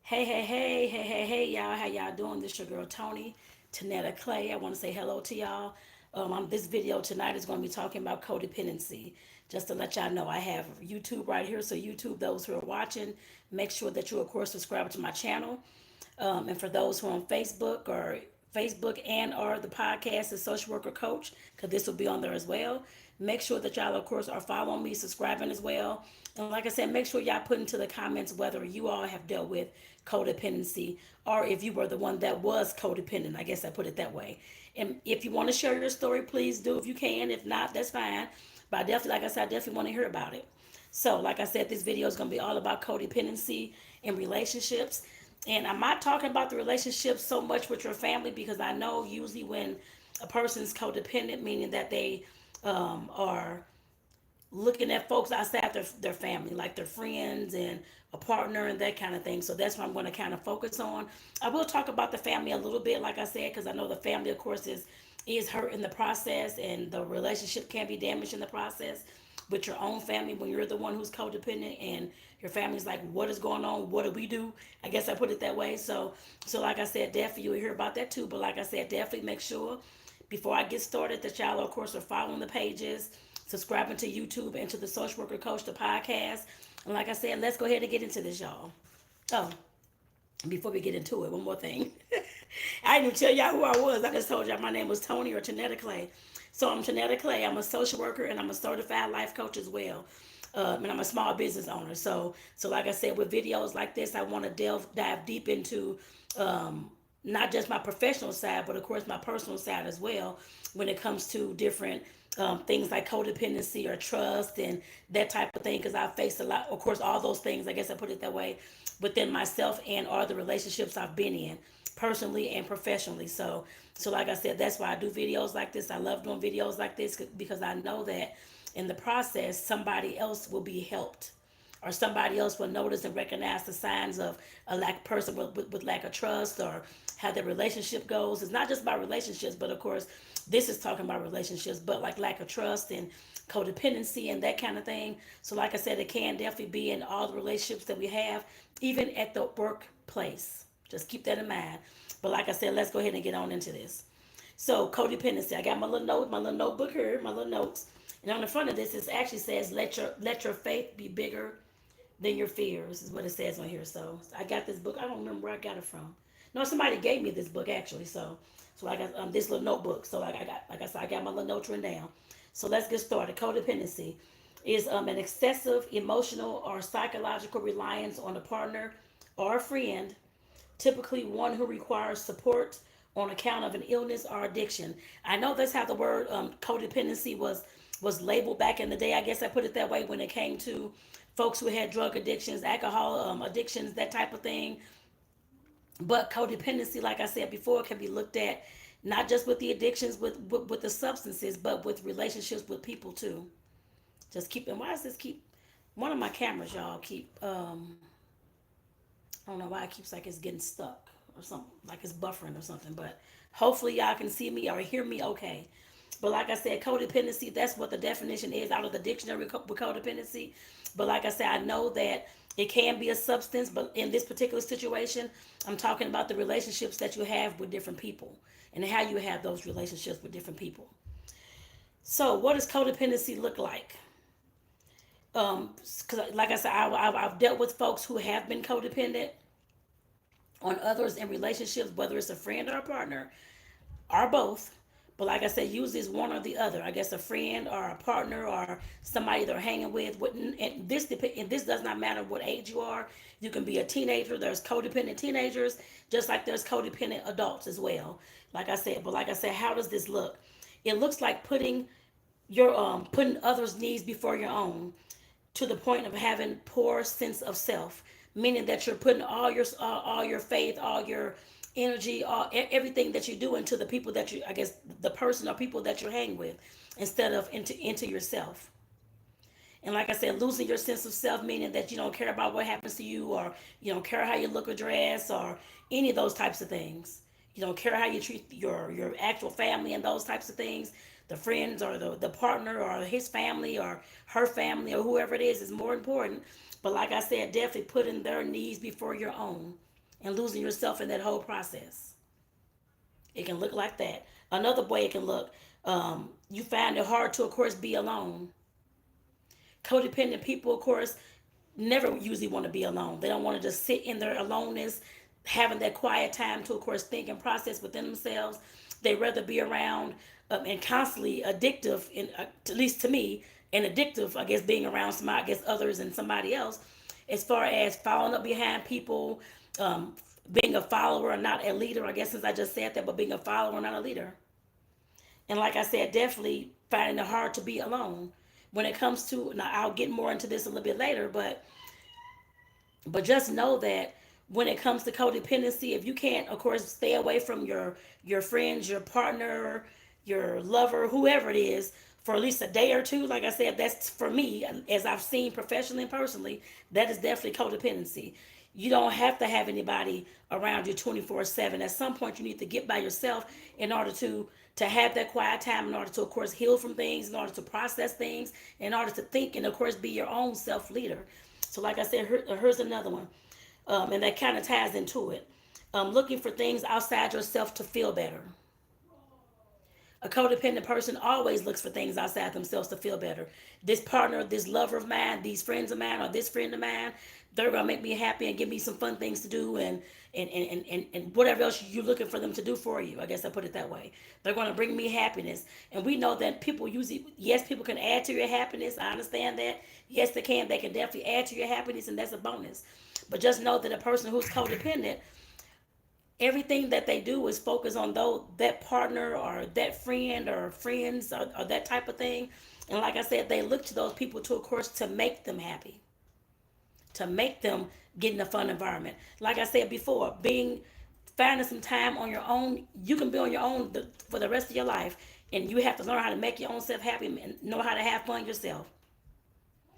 Hey, y'all. How y'all doing? This your girl, Tonetta Clay. I want to say hello to y'all. On this video tonight is going to be talking about codependency. Just to let y'all know, I have YouTube right here. So YouTube, those who are watching, make sure that you, of course, subscribe to my channel. And for those who are on Facebook and or the podcast, the social worker coach, because this will be on there as well. Make sure that y'all, of course, are following me, subscribing as well. And like I said, make sure y'all put into the comments whether you all have dealt with codependency or if you were the one that was codependent. I guess I put it that way. And if you want to share your story, please do if you can. If not, that's fine. But I definitely, like I said, I definitely want to hear about it. So, like I said, this video is going to be all about codependency in relationships. And I'm not talking about the relationship so much with your family because I know usually when a person's codependent, meaning that they are looking at folks outside their family, like their friends and a partner and that kind of thing. So that's what I'm going to kind of focus on. I will talk about the family a little bit, like I said, because I know the family, of course, is hurt in the process, and the relationship can be damaged in the process with your own family when you're the one who's codependent and your family's like, what is going on? What do we do? I guess I put it that way. So like I said, definitely you'll hear about that too. But like I said, definitely make sure before I get started that y'all, of course, are following the pages, subscribing to YouTube and to the Social Worker Coach, the podcast. And like I said, let's go ahead and get into this, y'all. Oh, before we get into it, one more thing. I didn't even tell y'all who I was. I just told y'all my name was Tony or Tonetta Clay. So I'm Tonetta Clay. I'm a social worker and I'm a certified life coach as well. And I'm a small business owner. So like I said, with videos like this, I want to dive deep into not just my professional side, but of course my personal side as well when it comes to different things like codependency or trust and that type of thing. Because I've faced a lot, of course, all those things, I guess I put it that way, within myself and or the relationships I've been in personally and professionally. So like I said, that's why I do videos like this. I love doing videos like this because I know that in the process, somebody else will be helped or somebody else will notice and recognize the signs of a lack person with lack of trust or how their relationship goes. It's not just about relationships, but of course, this is talking about relationships, but like lack of trust and codependency and that kind of thing. So, like I said, it can definitely be in all the relationships that we have, even at the workplace. Just keep that in mind. But like I said, let's go ahead and get on into this. So, codependency. I got my little notebook here, my little notes. And on the front of this, it actually says, let your faith be bigger than your fears," is what it says on here. So I got this book. I don't remember where I got it from. No, somebody gave me this book actually. So I got this little notebook. So like I said, I got my little notes written down. So let's get started. Codependency is an excessive emotional or psychological reliance on a partner or a friend, typically one who requires support on account of an illness or addiction. I know that's how the word codependency was labeled back in the day. I guess I put it that way when it came to folks who had drug addictions, alcohol addictions, that type of thing. But codependency, like I said before, can be looked at not just with the addictions with the substances, but with relationships with people too. Just keep, and why does this keep, one of my cameras, y'all, keep, I don't know why it keeps like it's getting stuck or something, like it's buffering or something. But hopefully y'all can see me or hear me okay. But like I said, codependency, that's what the definition is out of the dictionary with codependency. But like I said, I know that it can be a substance, but in this particular situation, I'm talking about the relationships that you have with different people and how you have those relationships with different people. So, what does codependency look like? 'Cause like I said, I've dealt with folks who have been codependent on others in relationships, whether it's a friend or a partner or both. But like I said, usually it's one or the other. I guess a friend or a partner or somebody they're hanging with. And this does not matter what age you are. You can be a teenager. There's codependent teenagers, just like there's codependent adults as well. Like I said, but like I said, how does this look? It looks like putting others' needs before your own, to the point of having poor sense of self, meaning that you're putting all your faith, all your energy, everything that you do into the people that you, I guess, the person or people that you hang with, instead of into yourself. And like I said, losing your sense of self, meaning that you don't care about what happens to you, or you don't care how you look or dress, or any of those types of things. You don't care how you treat your actual family and those types of things. The friends or the partner or his family or her family or whoever it is more important. But like I said, definitely putting their needs before your own. and losing yourself in that whole process. It can look like that. Another way it can look, you find it hard to, of course, be alone. Codependent people, of course, never usually want to be alone. They don't want to just sit in their aloneness, having that quiet time to, of course, think and process within themselves. They rather be around and constantly addictive, at least to me, and addictive, I guess, being around somebody, I guess, others and somebody else, as far as following up behind people, um, being a follower and not a leader. I guess since I just said that, but being a follower, not a leader. And like I said, definitely finding it hard to be alone. When it comes to, now I'll get more into this a little bit later, but just know that when it comes to codependency, if you can't, of course, stay away from your friends, your partner, your lover, whoever it is, for at least a day or two, like I said, that's for me, as I've seen professionally and personally, that is definitely codependency. You don't have to have anybody around you 24/7. At some point, you need to get by yourself in order to have that quiet time, in order to, of course, heal from things, in order to process things, in order to think, and of course, be your own self leader. So, like I said, here's another one, and that kind of ties into it. Looking for things outside yourself to feel better. A codependent person always looks for things outside themselves to feel better. This partner, this lover of mine, these friends of mine, or this friend of mine, they're gonna make me happy and give me some fun things to do, and whatever else you're looking for them to do for you. I guess I put it that way. They're gonna bring me happiness. And we know that people usually, yes, people can add to your happiness. I understand that. Yes, they can. They can definitely add to your happiness, and that's a bonus. But just know that a person who's codependent, everything that they do is focus on though that partner or that friend or friends, or that type of thing. And like I said, they look to those people to, of course, to make them happy, to make them get in a fun environment. Like I said before, being finding some time on your own, you can be on your own for the rest of your life, and you have to learn how to make your own self happy and know how to have fun yourself.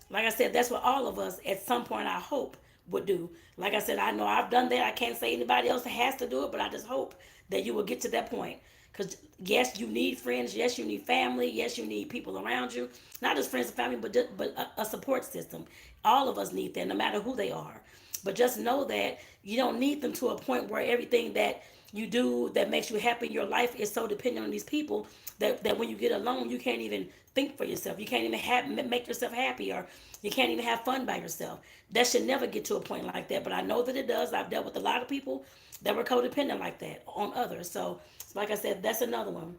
Like I said, that's what all of us at some point, I hope, would do. Like I said, I know I've done that. I can't say anybody else has to do it, but I just hope that you will get to that point. Because yes, you need friends. Yes, you need family. Yes, you need people around you. Not just friends and family, but a support system. All of us need that, no matter who they are. But just know that you don't need them to a point where everything that you do that makes you happy in your life is so dependent on these people that when you get alone, you can't even think for yourself. You can't even make yourself happy, or you can't even have fun by yourself. That should never get to a point like that. But I know that it does. I've dealt with a lot of people that were codependent like that on others. So, like I said, that's another one.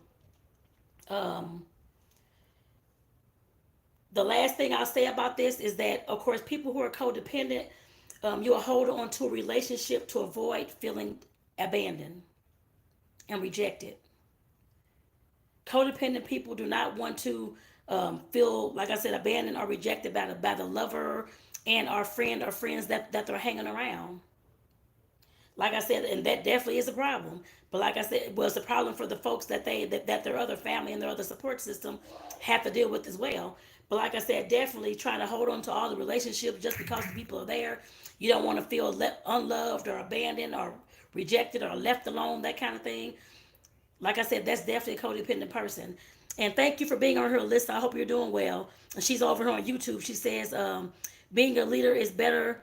Um, the last thing I'll say about this is that, of course, people who are codependent, you'll hold on to a relationship to avoid feeling abandoned and rejected. Codependent people do not want to feel, like I said, abandoned or rejected by the lover and our friend or friends that they're hanging around. Like I said, and that definitely is a problem. But like I said, well, it's a problem for the folks that their other family and their other support system have to deal with as well. But like I said, definitely trying to hold on to all the relationships just because the people are there. You don't want to feel unloved or abandoned or rejected or left alone, that kind of thing. Like I said, that's definitely a codependent person. And thank you for being on her list. I hope you're doing well. And she's over here on YouTube. She says, being a leader is better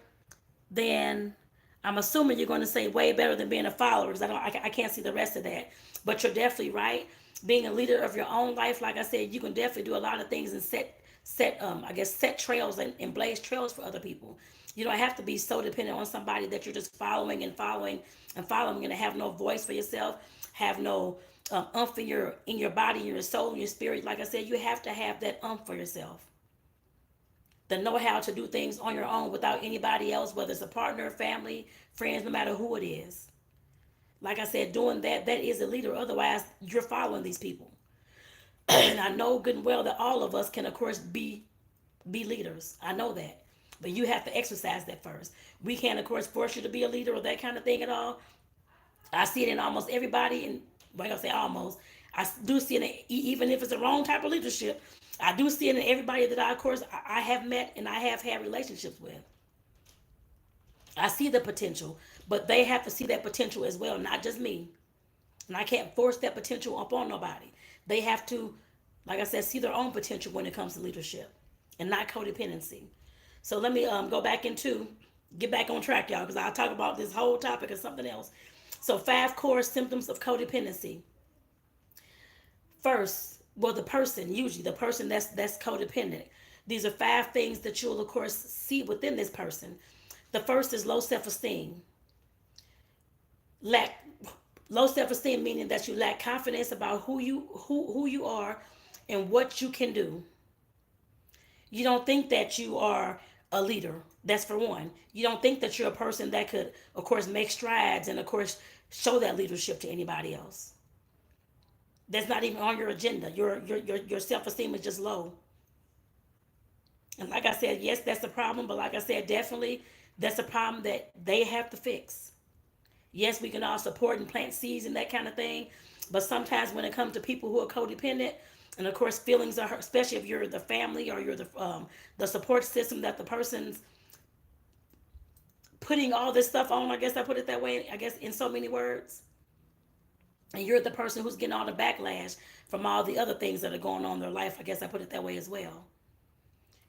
than, I'm assuming you're going to say way better than being a follower, because I can't see the rest of that. But you're definitely right. Being a leader of your own life, like I said, you can definitely do a lot of things and set trails and blaze trails for other people. You don't have to be so dependent on somebody that you're just following and following and following, and have no voice for yourself, have no umph in your body, in your soul, in your spirit. Like I said, you have to have that umph for yourself. The know how to do things on your own without anybody else, whether it's a partner, family, friends, no matter who it is. Like I said, doing that is a leader. Otherwise, you're following these people. And I know good and well that all of us can, of course, be leaders. I know that. But you have to exercise that first. We can't, of course, force you to be a leader or that kind of thing at all. I see it in almost everybody, and well, I say almost. I do see it, even if it's the wrong type of leadership. I do see it in everybody that of course, I have met and I have had relationships with. I see the potential, but they have to see that potential as well, not just me. And I can't force that potential upon nobody. They have to, like I said, see their own potential when it comes to leadership and not codependency. So let me go back into Get back on track, y'all, because I'll talk about this whole topic or something else. So, 5 core symptoms of codependency. First, well, the person, usually the person that's codependent. These are 5 things that you'll of course see within this person. The first is low self-esteem. Lack Low self-esteem meaning that you lack confidence about who you are and what you can do. You don't think that you are a leader. That's for one. You don't think that you're a person that could, of course, make strides and, of course, show that leadership to anybody else. That's not even on your agenda. Your self esteem is just low. And like I said, yes, that's a problem. But like I said, definitely that's a problem that they have to fix. Yes, we can all support and plant seeds and that kind of thing. But sometimes when it comes to people who are codependent, and of course feelings are hurt, especially if you're the family or you're the support system that the person's putting all this stuff on. I guess I put it that way. I guess in so many words, and you're the person who's getting all the backlash from all the other things that are going on in their life. I guess I put it that way as well.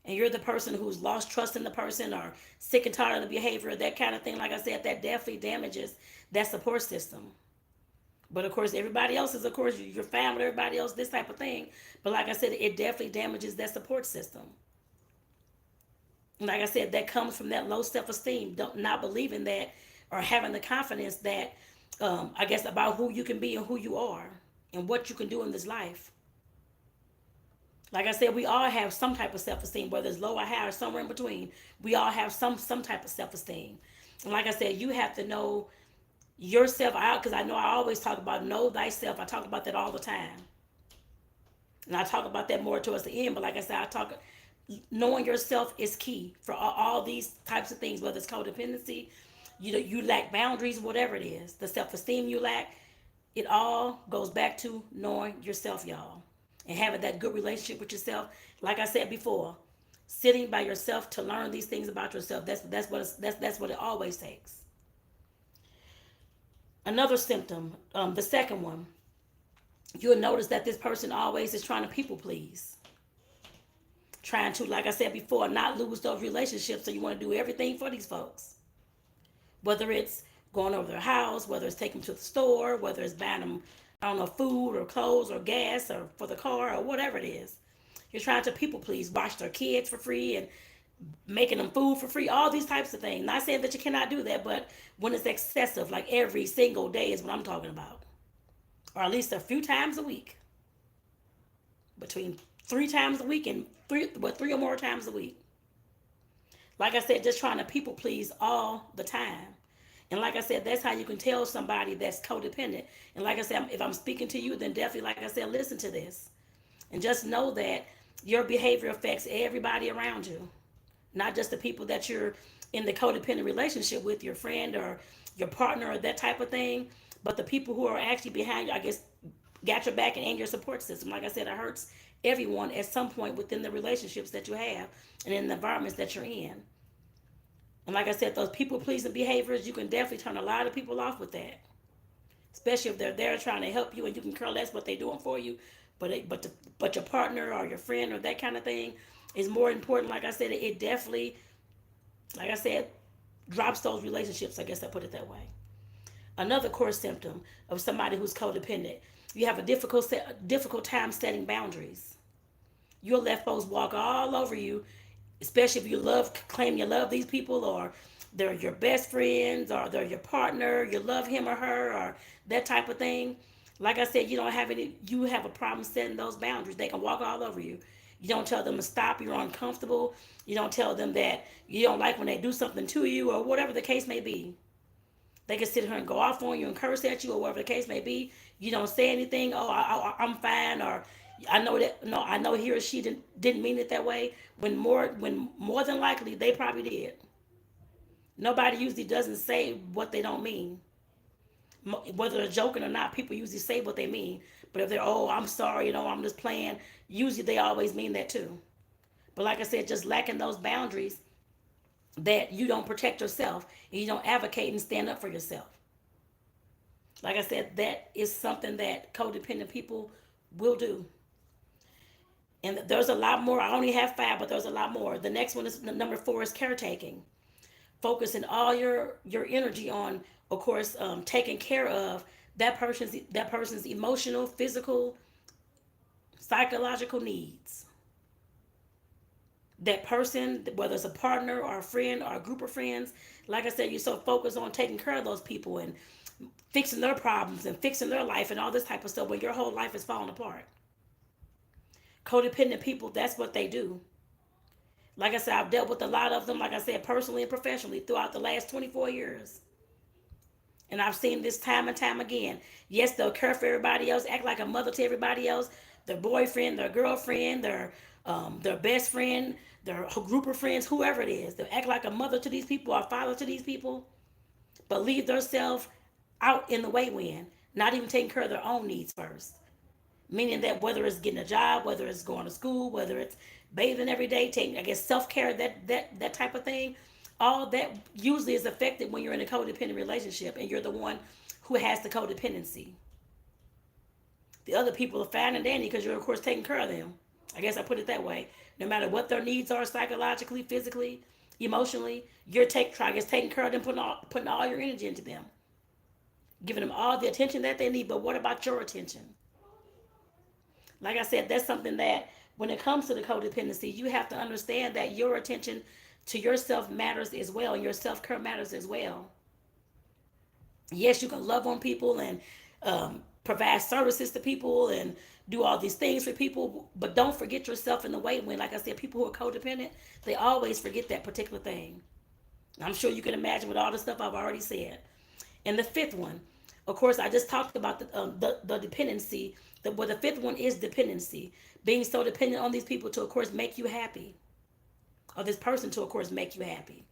And you're the person who's lost trust in the person or sick and tired of the behavior, that kind of thing. Like I said, that definitely damages that support system. But of course, everybody else is, of course, your family, everybody else, this type of thing. But like I said, it definitely damages that support system. And like I said, that comes from that low self-esteem, not believing that or having the confidence that, I guess, about who you can be and who you are and what you can do in this life. Like I said, we all have some type of self-esteem, whether it's low or high or somewhere in between. We all have some type of self-esteem. And like I said, you have to know yourself out, because I know I always talk about know thyself. I talk about that all the time. And I talk about that more towards the end. But like I said, I talk knowing yourself is key for all these types of things, whether it's codependency, you lack boundaries, whatever it is, the self-esteem you lack, it all goes back to knowing yourself, y'all, and having that good relationship with yourself. Like I said before, sitting by yourself to learn these things about yourself. That's what it always takes. Another symptom, the second one, you'll notice that this person always is trying to people please, trying to, like I said before, not lose those relationships. So you want to do everything for these folks, whether it's going over their house, whether it's taking them to the store, whether it's buying them, I don't know, food or clothes or gas or for the car or whatever it is. You're trying to people please, watch their kids for free and making them food for free, all these types of things. Not saying that you cannot do that, but when it's excessive, like every single day is what I'm talking about. Or at least a few times a week. Between 3 times a week and three or more times a week. Like I said, just trying to people please all the time. And like I said, that's how you can tell somebody that's codependent. And like I said, if I'm speaking to you, then definitely, like I said, listen to this. And just know that your behavior affects everybody around you. Not just the people that you're in the codependent relationship with, your friend or your partner or that type of thing, but the people who are actually behind you, I guess, got your back and your support system. Like I said, it hurts everyone at some point within the relationships that you have and in the environments that you're in. And like I said, those people pleasing behaviors, you can definitely turn a lot of people off with that. Especially if they're there trying to help you and you can care less what they're doing for you. But your partner or your friend or that kind of thing is more important. Like I said, it definitely, like I said, drops those relationships. I guess I put it that way. Another core symptom of somebody who's codependent, you have a difficult time setting boundaries. You'll let folks walk all over you, especially if claim you love these people, or they're your best friends, or they're your partner, you love him or her, or that type of thing. Like I said, you have a problem setting those boundaries. They can walk all over you. You don't tell them to stop, you're uncomfortable. You don't tell them that you don't like when they do something to you, or whatever the case may be. They can sit here and go off on you and curse at you, or whatever the case may be. You don't say anything. Oh, I'm fine, or I know that. No, I know he or she didn't mean it that way. When more than likely they probably did. Nobody usually doesn't say what they don't mean. Whether they're joking or not, people usually say what they mean. But if they're, oh, I'm sorry, I'm just playing, usually they always mean that too. But like I said, just lacking those boundaries, that you don't protect yourself and you don't advocate and stand up for yourself. Like I said, that is something that codependent people will do. And there's a lot more. I only have 5, but there's a lot more. The next one is number 4 is caretaking. focusing all your energy on, of course, taking care of that person's emotional, physical, psychological needs. That person, whether it's a partner or a friend or a group of friends, like I said, you're so focused on taking care of those people and fixing their problems and fixing their life and all this type of stuff when your whole life is falling apart. Codependent people, that's what they do. Like I said, I've dealt with a lot of them, like I said, personally and professionally throughout the last 24 years. And I've seen this time and time again. Yes, they'll care for everybody else, act like a mother to everybody else, their boyfriend, their girlfriend, their best friend, their group of friends, whoever it is. They'll act like a mother to these people or a father to these people, but leave themselves out in the way when, not even taking care of their own needs first. Meaning that whether it's getting a job, whether it's going to school, whether it's bathing every day, taking, I guess, self-care, that type of thing, all that usually is affected when you're in a codependent relationship and you're the one who has the codependency. The other people are fine and dandy because you're, of course, taking care of them. I guess I put it that way. No matter what their needs are psychologically, physically, emotionally, you're taking care of them, putting all your energy into them, giving them all the attention that they need. But what about your attention? Like I said, that's something that when it comes to the codependency, you have to understand that your attention to yourself matters as well, and your self-care matters as well. Yes, you can love on people and provide services to people and do all these things for people, but don't forget yourself in the way when, like I said, people who are codependent, they always forget that particular thing. I'm sure you can imagine with all the stuff I've already said. And the fifth one, of course, I just talked about the dependency. The fifth one is dependency. Being so dependent on these people to, of course, make you happy. Or this person to, of course, make you happy.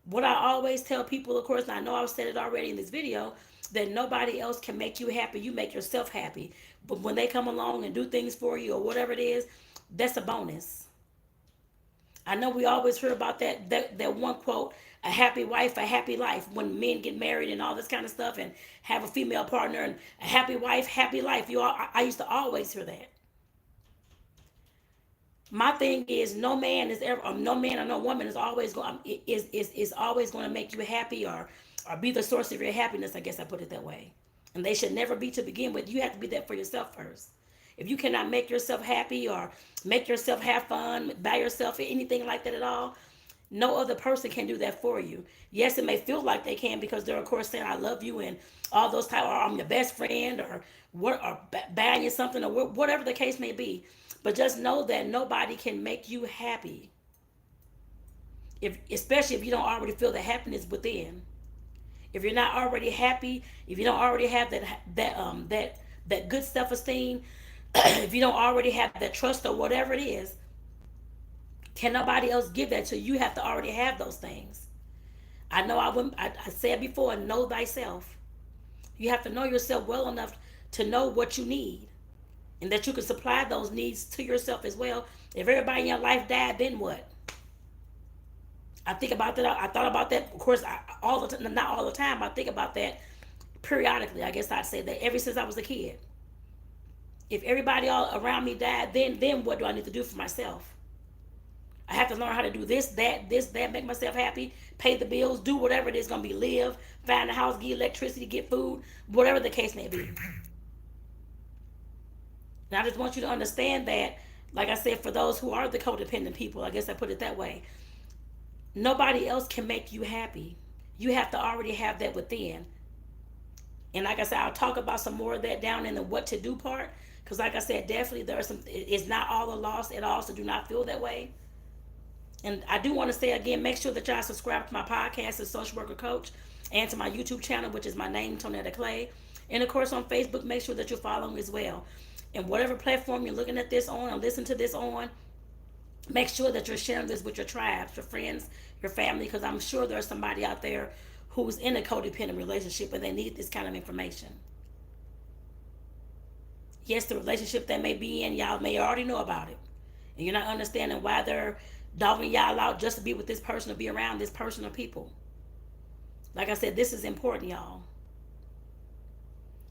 What I always tell people, of course, and I know I've said it already in this video, that nobody else can make you happy. You make yourself happy. But when they come along and do things for you or whatever it is, that's a bonus. I know we always hear about that one quote, a happy wife, a happy life, when men get married and all this kind of stuff and have a female partner and a happy wife, happy life. I used to always hear that. My thing is, no man is ever, or no man or no woman is always going is always going to make you happy or be the source of your happiness. I guess I put it that way. And they should never be to begin with. You have to be that for yourself first. If you cannot make yourself happy or make yourself have fun by yourself or anything like that at all, no other person can do that for you. Yes, it may feel like they can because they're, of course, saying I love you and all those type, or I'm your best friend, or buying you something, or whatever the case may be. But just know that nobody can make you happy, especially if you don't already feel the happiness within. If you're not already happy, if you don't already have that good self-esteem, if you don't already have that trust or whatever it is, can nobody else give that to you? You have to already have those things. I know I said before, know thyself. You have to know yourself well enough to know what you need, and that you can supply those needs to yourself as well. If everybody in your life died, then what? I think about that. I thought about that, of course, all the time. Not all the time. I think about that periodically. I guess I'd say that ever since I was a kid. If everybody all around me died, then what do I need to do for myself? I have to learn how to do this, that, make myself happy, pay the bills, do whatever it is going to be, live, find a house, get electricity, get food, whatever the case may be. And I just want you to understand that, like I said, for those who are the codependent people, I guess I put it that way, nobody else can make you happy. You have to already have that within. And like I said, I'll talk about some more of that down in the what to do part. Because like I said, definitely there are some, it's not all a loss at all, so do not feel that way. And I do want to say again, make sure that y'all subscribe to my podcast as Social Worker Coach, and to my YouTube channel, which is my name, Tonetta Clay. And of course on Facebook, make sure that you're following as well. And whatever platform you're looking at this on or listen to this on, make sure that you're sharing this with your tribes, your friends, your family, because I'm sure there's somebody out there who's in a codependent relationship and they need this kind of information. Yes, the relationship they may be in, y'all may already know about it. And you're not understanding why they're dogging y'all out just to be with this person or be around this person or people. Like I said, this is important, y'all.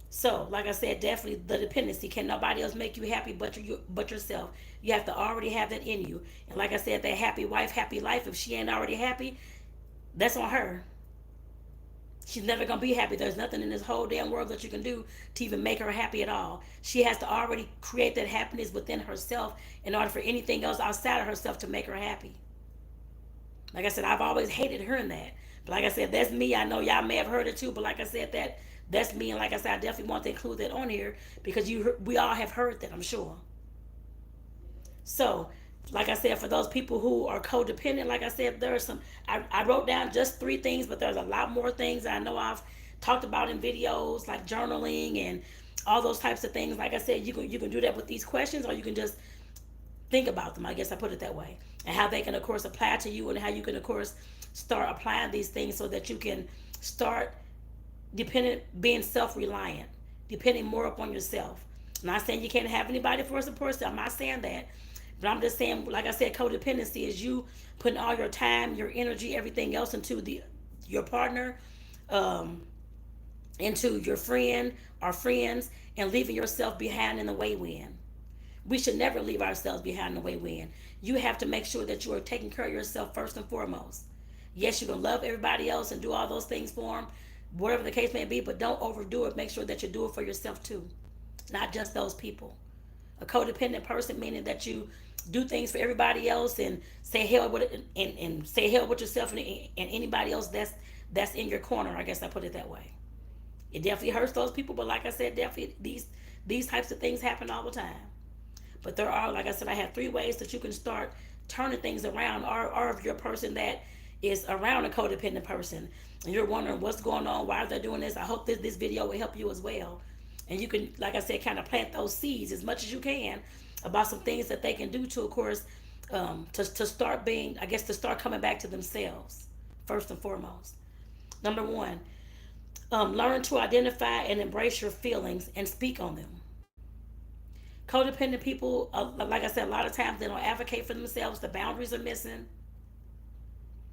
So, like I said, definitely the dependency. Can nobody else make you happy but yourself? You have to already have that in you. And like I said, that happy wife, happy life, if she ain't already happy, That's on her. She's never gonna be happy. There's nothing in this whole damn world that you can do to even make her happy at all. She has to already create that happiness within herself in order for anything else outside of herself to make her happy. Like I said, I've always hated hearing that. But like I said, that's me. I know y'all may have heard it too, but like I said, that's me. And like I said, I definitely want to include that on here because we all have heard that, I'm sure. So, like I said, for those people who are codependent, like I said, there are some. I wrote down just 3 things, but there's a lot more things I know I've talked about in videos, like journaling and all those types of things. Like I said, you can do that with these questions, or you can just think about them. I guess I put it that way, and how they can, of course, apply to you, and how you can, of course, start applying these things so that you can start being self-reliant, depending more upon yourself. I'm not saying you can't have anybody for a support system. I'm not saying that. But I'm just saying, like I said, codependency is you putting all your time, your energy, everything else into your partner, um, into your friend or friends, and leaving yourself behind in the way when. We should never leave ourselves behind in the way when. You have to make sure that you are taking care of yourself first and foremost. Yes, you can love everybody else and do all those things for them, whatever the case may be, but don't overdo it. Make sure that you do it for yourself too, not just those people. A codependent person meaning that you do things for everybody else and say hell with it, and say hell with yourself and anybody else that's in your corner. I guess I put it that way. It definitely hurts those people, but like I said, definitely these types of things happen all the time. But there are, like I said, I have 3 ways that you can start turning things around. Or if you're a person that is around a codependent person and you're wondering what's going on, why they're doing this, I hope this video will help you as well. And you can, like I said, kind of plant those seeds as much as you can about some things that they can do to, of course, to start being, I guess, to start coming back to themselves, first and foremost. Number 1, learn to identify and embrace your feelings and speak on them. Codependent people, like I said, a lot of times they don't advocate for themselves. The boundaries are missing.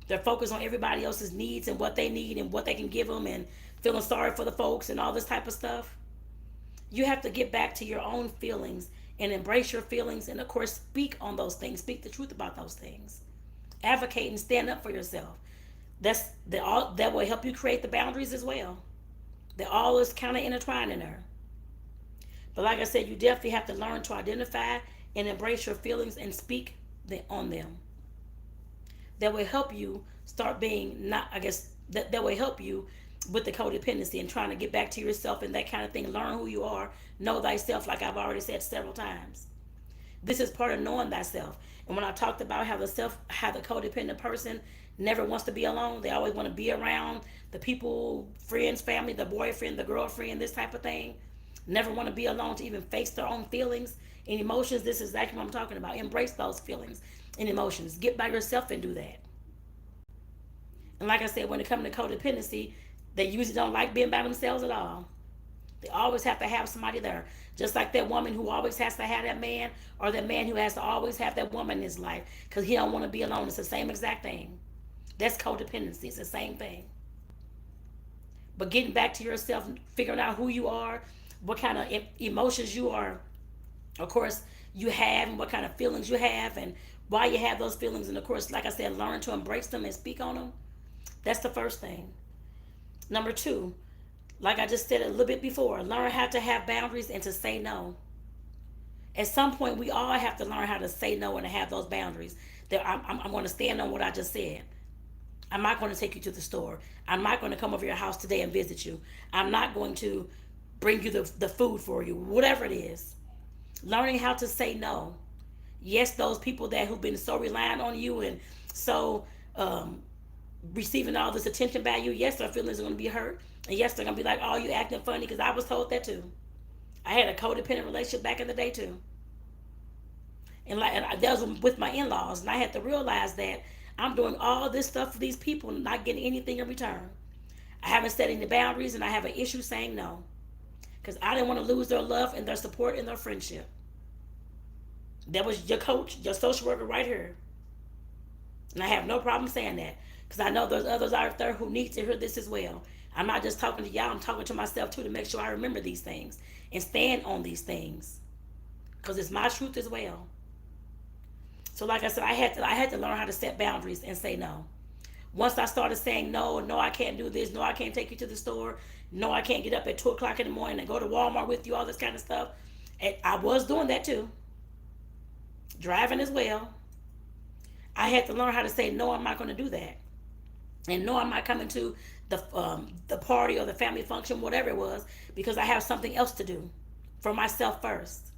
They're focused on everybody else's needs and what they need and what they can give them, and feeling sorry for the folks and all this type of stuff. You have to get back to your own feelings and embrace your feelings, and of course speak on those things. Speak the truth about those things. Advocate and stand up for yourself. That will help you create the boundaries as well. They all is kind of intertwined in there. But like I said, you definitely have to learn to identify and embrace your feelings and speak on them. That will help you start being not, I guess, that will help you with the codependency and trying to get back to yourself and that kind of thing. Learn who you are. Know thyself, like I've already said several times. This is part of knowing thyself. And when I talked about how the codependent person never wants to be alone, they always want to be around the people, friends, family, the boyfriend, the girlfriend, this type of thing. Never want to be alone to even face their own feelings and emotions. This is exactly what I'm talking about. Embrace those feelings and emotions. Get by yourself and do that. And like I said, when it comes to codependency, they usually don't like being by themselves at all. They always have to have somebody there. Just like that woman who always has to have that man, or that man who has to always have that woman in his life because he don't want to be alone. It's the same exact thing. That's codependency. It's the same thing. But getting back to yourself, figuring out who you are, what kind of emotions you are, of course, you have, and what kind of feelings you have, and why you have those feelings. And of course, like I said, learn to embrace them and speak on them. That's the first thing. Number 2, like I just said a little bit before, learn how to have boundaries and to say no. At some point, we all have to learn how to say no and to have those boundaries. That I'm going to stand on what I just said. I'm not going to take you to the store. I'm not going to come over your house today and visit you. I'm not going to bring you the food for you, whatever it is. Learning how to say no. Yes, those people who've been so reliant on you and so receiving all this attention by you, yes, their feelings are going to be hurt. And yes, they're going to be like, oh, you acting funny, because I was told that too. I had a codependent relationship back in the day too. And that was with my in-laws. And I had to realize that I'm doing all this stuff for these people and not getting anything in return. I haven't set any boundaries, and I have an issue saying no. Because I didn't want to lose their love and their support and their friendship. That was your coach, your social worker right here. And I have no problem saying that. Because I know there's others out there who need to hear this as well. I'm not just talking to y'all, I'm talking to myself too, to make sure I remember these things and stand on these things. Because it's my truth as well. So like I said, I had to learn how to set boundaries and say no. Once I started saying no, no, I can't do this, no, I can't take you to the store, no, I can't get up at 2 o'clock in the morning and go to Walmart with you, all this kind of stuff. And I was doing that too, driving as well. I had to learn how to say no. I'm not going to do that, and no, I'm not coming to the party or the family function, whatever it was, because I have something else to do for myself first.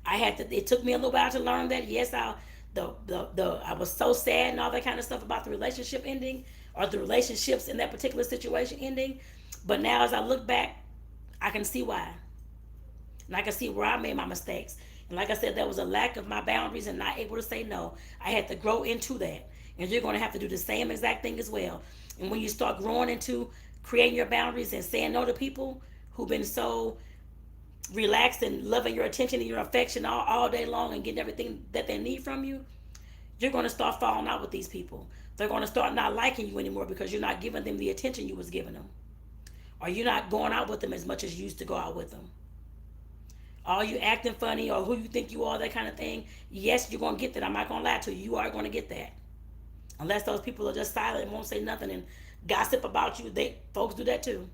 I had to. It took me a little while to learn that. Yes, the I was so sad and all that kind of stuff about the relationship ending or the relationships in that particular situation ending. But now, as I look back, I can see why, and I can see where I made my mistakes. And like I said, there was a lack of my boundaries and not able to say no. I had to grow into that, and you're going to have to do the same exact thing as well. And when you start growing into creating your boundaries and saying no to people who've been so relaxed and loving your attention and your affection all day long and getting everything that they need from you, you're going to start falling out with these people. They're going to start not liking you anymore because you're not giving them the attention you was giving them, or you're not going out with them as much as you used to go out with them. All you acting funny or who you think you are, that kind of thing. Yes, you're going to get that. I'm not going to lie to you. You are going to get that. Unless those people are just silent and won't say nothing and gossip about you. Folks do that too.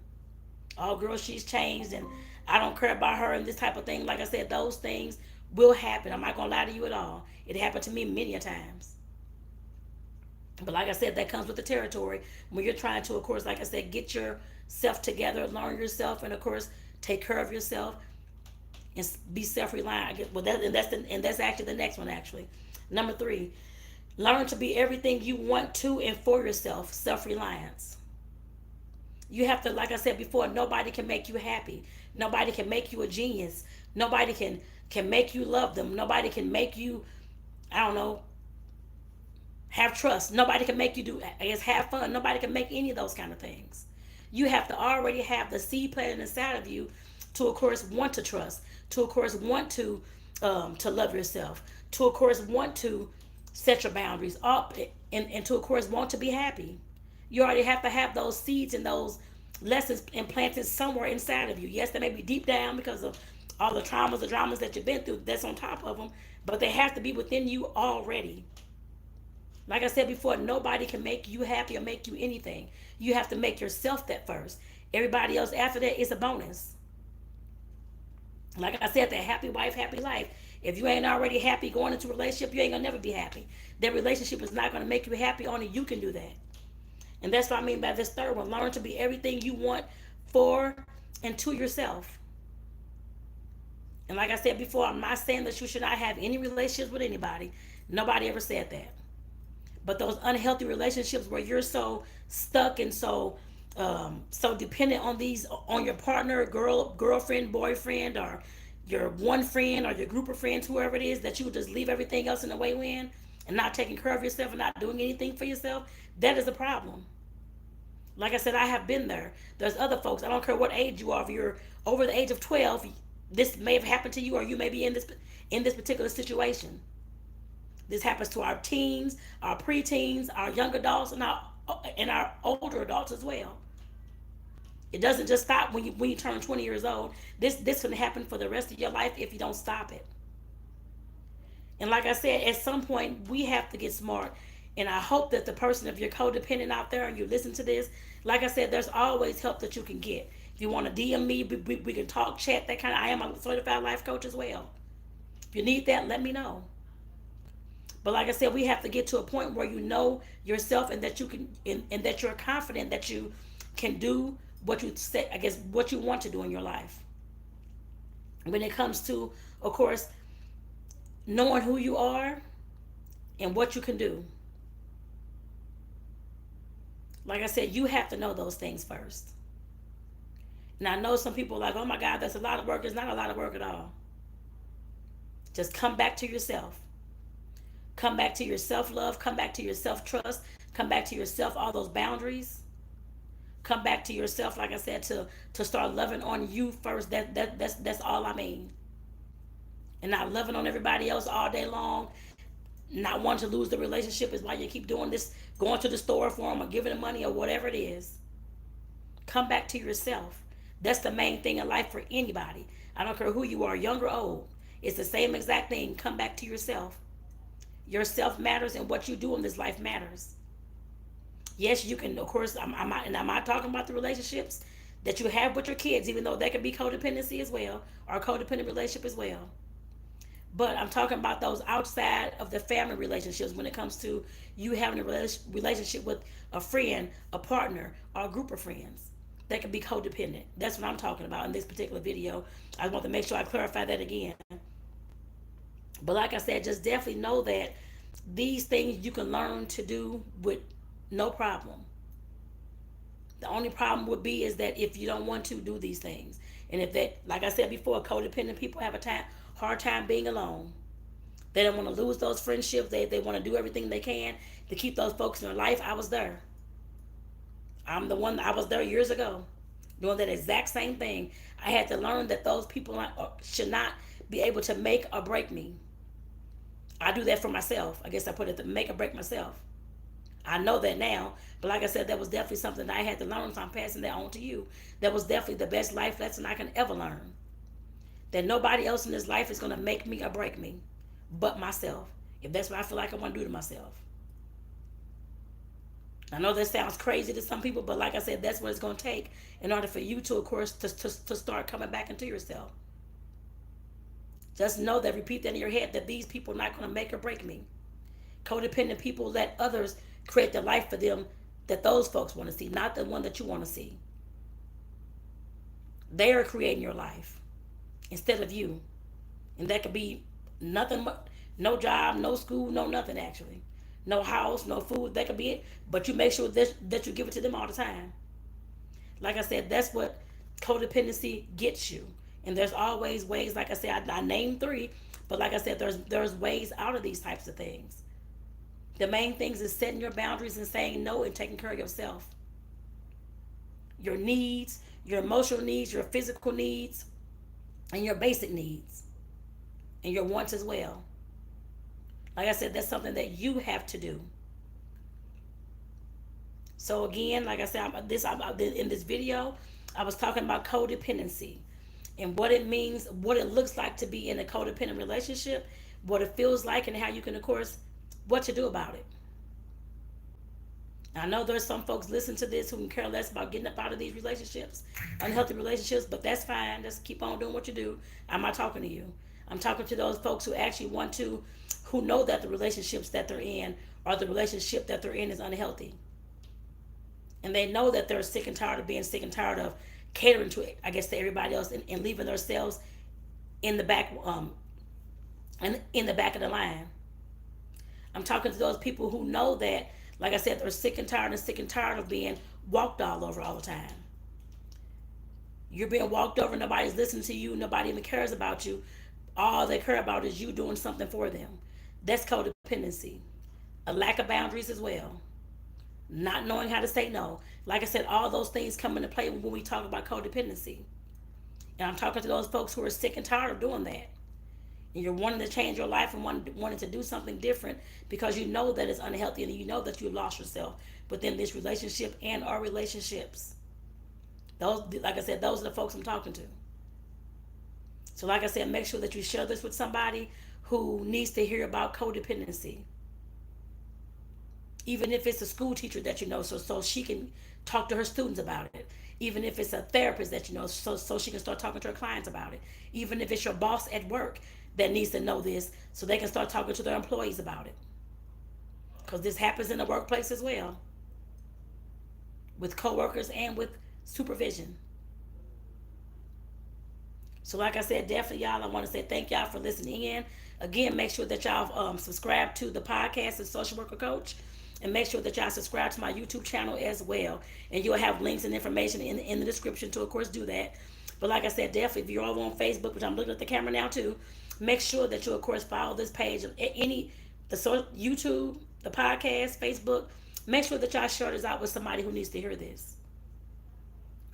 Oh, girl, she's changed and I don't care about her and this type of thing. Like I said, those things will happen. I'm not going to lie to you at all. It happened to me many a times. But like I said, that comes with the territory. When you're trying to, of course, like I said, get yourself together, learn yourself, and of course, take care of yourself and be self-reliant. Well, that's actually the next one. Actually, number 3, learn to be everything you want to and for yourself. Self-reliance. You have to, like I said before, nobody can make you happy. Nobody can make you a genius. Nobody can make you love them. Nobody can make you, I don't know, have trust. Nobody can make you have fun. Nobody can make any of those kind of things. You have to already have the seed planted inside of you to, of course, want to trust, to, of course, want to love yourself, to, of course, want to set your boundaries up, and to, of course, want to be happy. You already have to have those seeds and those lessons implanted somewhere inside of you. Yes, they may be deep down because of all the traumas, the dramas that you've been through. That's on top of them, but they have to be within you already. Like I said before, nobody can make you happy or make you anything. You have to make yourself that first. Everybody else after that is a bonus. Like I said, that happy wife, happy life. If you ain't already happy going into a relationship, you ain't gonna never be happy. That relationship is not gonna make you happy. Only you can do that. And that's what I mean by this third one. Learn to be everything you want for and to yourself. And like I said before, I'm not saying that you should not have any relationships with anybody. Nobody ever said that. But those unhealthy relationships where you're so stuck and so dependent on your partner, girlfriend, boyfriend, or your one friend or your group of friends, whoever it is, that you would just leave everything else in the way when and not taking care of yourself and not doing anything for yourself, that is a problem. Like I said, I have been there. There's other folks, I don't care what age you are, if you're over the age of 12, this may have happened to you, or you may be in this particular situation. This happens to our teens, our preteens, our young adults, and our older adults as well. It doesn't just stop when you turn 20 years old. This can happen for the rest of your life if you don't stop it. And like I said, at some point we have to get smart. And I hope that the person, if you're codependent out there and you listen to this, like I said, there's always help that you can get. If you want to DM me, we can talk, chat, that kind of. I am a certified life coach as well. If you need that, let me know. But like I said, we have to get to a point where you know yourself and that you can, and that you're confident that you can do what you say, I guess, what you want to do in your life. When it comes to, of course, knowing who you are and what you can do. Like I said, you have to know those things first. And I know some people are like, oh my God, that's a lot of work. It's not a lot of work at all. Just come back to yourself. Come back to your self-love. Come back to your self-trust. Come back to yourself, all those boundaries. Come back to yourself, like I said, to start loving on you first. That's all I mean. And not loving on everybody else all day long. Not wanting to lose the relationship is why you keep doing this, going to the store for them or giving them money or whatever it is. Come back to yourself. That's the main thing in life for anybody. I don't care who you are, young or old. It's the same exact thing. Come back to yourself. Yourself matters, and what you do in this life matters. Yes, you can, of course, I'm not talking about the relationships that you have with your kids, even though that could be codependency as well, or a codependent relationship as well. But I'm talking about those outside of the family relationships when it comes to you having a relationship with a friend, a partner, or a group of friends. That can be codependent. That's what I'm talking about in this particular video. I want to make sure I clarify that again. But like I said, just definitely know that these things you can learn to do with no problem. The only problem would be is that if you don't want to do these things, and if that, like I said before, codependent people have a hard time being alone. They don't want to lose those friendships. They want to do everything they can to keep those folks in their life. I was there. I'm the one. I was there years ago, doing that exact same thing. I had to learn that those people should not be able to make or break me. I do that for myself. I guess I put it to make or break myself. I know that now, but like I said, that was definitely something that I had to learn, so I'm passing that on to you. That was definitely the best life lesson I can ever learn. That nobody else in this life is going to make me or break me but myself, if that's what I feel like I want to do to myself. I know that sounds crazy to some people, but like I said, that's what it's going to take in order for you to, of course, to start coming back into yourself. Just know that, repeat that in your head, that these people are not going to make or break me. Codependent people let others create the life for them that those folks want to see, not the one that you want to see. They are creating your life instead of you. And that could be nothing, no job, no school, no nothing actually. No house, no food, that could be it. But you make sure that you give it to them all the time. Like I said, that's what codependency gets you. And there's always ways, like I said, I named three, but like I said, there's ways out of these types of things. The main things is setting your boundaries and saying no and taking care of yourself. Your needs, your emotional needs, your physical needs, and your basic needs, and your wants as well. Like I said, that's something that you have to do. So again, like I said, in this video, I was talking about codependency and what it means, what it looks like to be in a codependent relationship, what it feels like, and how you can, of course, what to do about it. I know there's some folks listen to this who can care less about getting up out of these relationships, unhealthy relationships, but that's fine. Just keep on doing what you do. I'm not talking to you. I'm talking to those folks who actually want to, who know that the relationships that they're in or the relationship that they're in is unhealthy. And they know that they're sick and tired of being sick and tired of catering to it, I guess, to everybody else, and leaving themselves in the back, in the back of the line. I'm talking to those people who know that, like I said, they're sick and tired of being walked all over all the time. You're being walked over, nobody's listening to you, nobody even cares about you. All they care about is you doing something for them. That's codependency. A lack of boundaries as well. Not knowing how to say no. Like I said, all those things come into play when we talk about codependency. And I'm talking to those folks who are sick and tired of doing that. And you're wanting to change your life and wanting to do something different because you know that it's unhealthy and you know that you lost yourself within this relationship and our relationships. Those, like I said, those are the folks I'm talking to. So like I said, make sure that you share this with somebody who needs to hear about codependency. Even if it's a school teacher that you know, so she can talk to her students about it. Even if it's a therapist that you know, so she can start talking to her clients about it. Even if it's your boss at work that needs to know this, so they can start talking to their employees about it. Because this happens in the workplace as well, with coworkers and with supervision. So like I said, definitely y'all, I want to say thank y'all for listening in. Again, make sure that y'all subscribe to the podcast, The Social Worker Coach. And make sure that y'all subscribe to my YouTube channel as well. And you'll have links and information in the description to, of course, do that. But like I said, definitely, if you're over on Facebook, which I'm looking at the camera now too, make sure that you, of course, follow this page. YouTube, the podcast, Facebook. Make sure that y'all share this out with somebody who needs to hear this.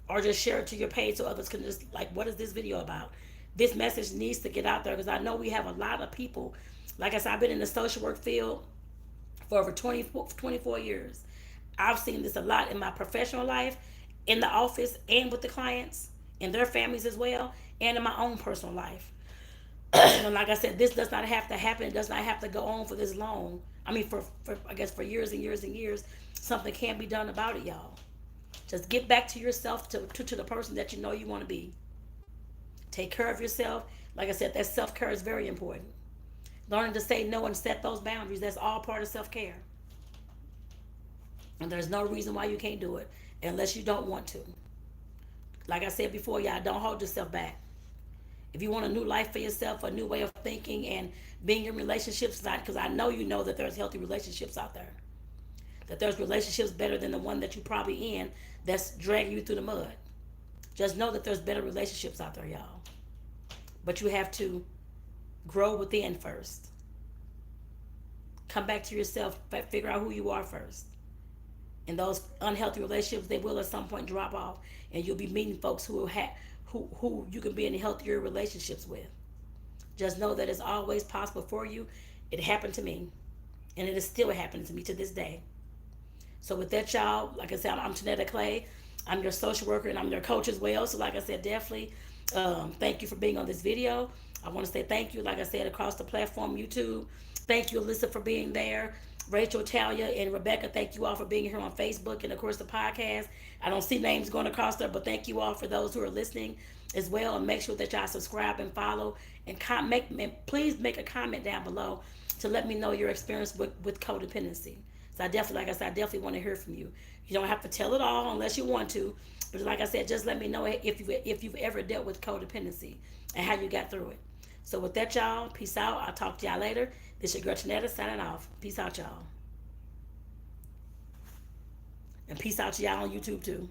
Or just share it to your page so others can just, like, what is this video about? This message needs to get out there because I know we have a lot of people. Like I said, I've been in the social work field for over 24 years. I've seen this a lot in my professional life, in the office, and with the clients, and their families as well, and in my own personal life. And like I said, this does not have to happen. It does not have to go on for this long. I mean, for I guess for years and years and years, something can be done about it, y'all. Just get back to yourself, to the person that you know you want to be. Take care of yourself. Like I said, that self care is very important. Learning to say no and set those boundaries, that's all part of self care. And there's no reason why you can't do it unless you don't want to. Like I said before, y'all, don't hold yourself back. If you want a new life for yourself, a new way of thinking and being in relationships, because I know you know that there's healthy relationships out there, that there's relationships better than the one that you're probably in that's dragging you through the mud. Just know that there's better relationships out there, y'all. But you have to grow within first. Come back to yourself, figure out who you are first. And those unhealthy relationships, they will at some point drop off, and you'll be meeting folks who you can be in healthier relationships with. Just know that it's always possible for you. It happened to me, and it is still happening to me to this day. So with that, y'all, like I said, I'm Tonetta Clay. I'm your social worker and I'm your coach as well. So like I said, definitely thank you for being on this video. I want to say thank you, like I said, across the platform, YouTube. Thank you, Alyssa, for being there. Rachel, Talia, and Rebecca, thank you all for being here on Facebook and, of course, the podcast. I don't see names going across there, but thank you all for those who are listening as well. And make sure that y'all subscribe and follow. And please make a comment down below to let me know your experience with codependency. So I definitely, like I said, I definitely want to hear from you. You don't have to tell it all unless you want to. But like I said, just let me know if you've ever dealt with codependency and how you got through it. So with that, y'all, peace out. I'll talk to y'all later. This your girl Tonetta signing off. Peace out, y'all. And peace out to y'all on YouTube too.